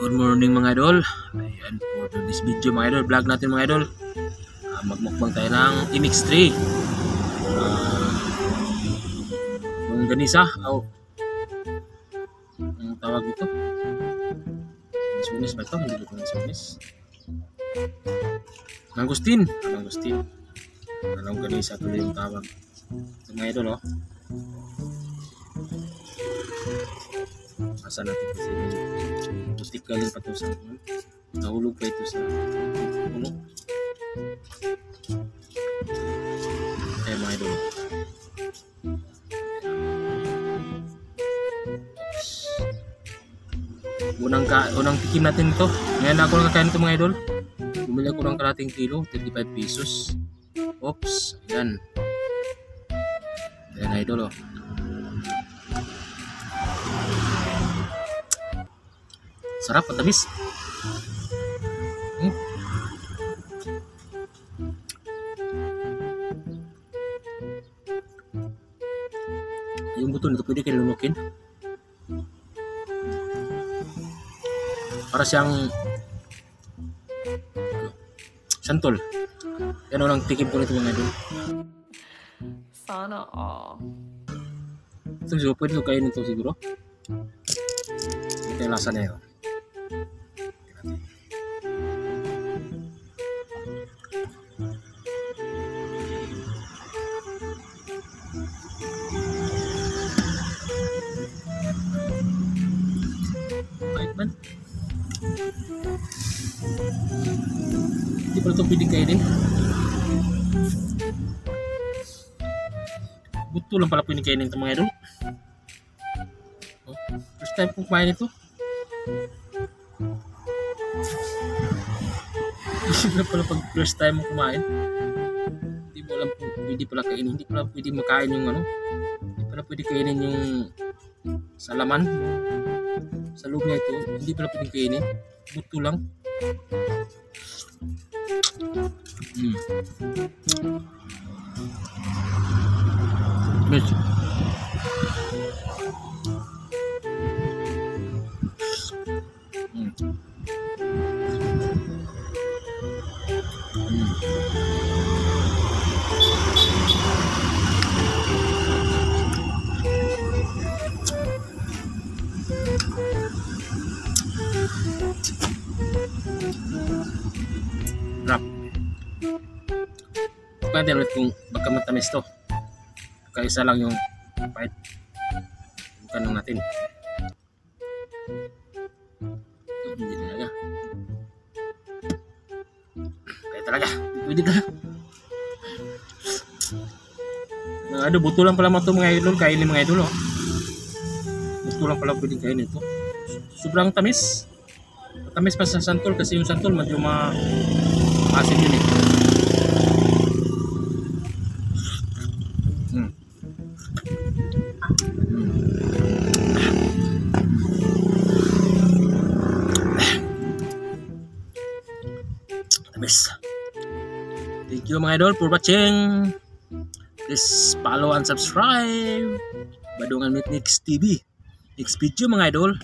Good morning mga idol. Ayan, for this video mga idol, vlog natin mga idol. Magmukbang tayo ng MX3. Yung ganisa, ang tawag dito. Sunis ba ito? Hindi ko sunis. Mangustin. Anong ganisa tuloy yung tawag. Ito mga idol, oh. Asa natin kasi butik galing pa ito sa nahulog pa ito sa puno. Ayan mga idol. Unang tikim natin ito. Ngayon ako nakakain ito mga idol. Bumili ako ng kalating kilo, 35 pesos. Oops, ayan. Ayan idol, oh. Sarap, matamis. Yung buto nito pwede kayo lunukin. Para siyang santol. Yan ang tikim ko nito mga idol. Sana all. Ito siguro pwede ko kainin ito siguro. Ito yung lasa na yun. Kahit man. Hindi pala ito pwede kainin. Buto lang pala pwede kainin ito mga idol. First time kong kumain ito. Isip na pala pag first time mo kumain. Hindi mo alam kung pwede pala kainin. Hindi pala pwede makain yung ano. Hindi pala pwede kainin yung sa laman. Sa loob niya ito. Hindi pala pwede kainin. Buto lang. Yes. Rap. Pwede ulit kung baka matamis to. Kaya isa lang yung pahit. Bukan lang natin. Hindi talaga. Kaya talaga. Pwede ka. Ano, buto lang pala ito mga idol. Kainin mga idol, oh. Buto lang pala pwede kainin ito. Sobrang tamis. Tamis pa sa santol kasi yung santol medyo maasin yun eh. Tamis. Thank you mga idol for watching. Please follow and subscribe Badungan Meet Next TV. Next video mga idol.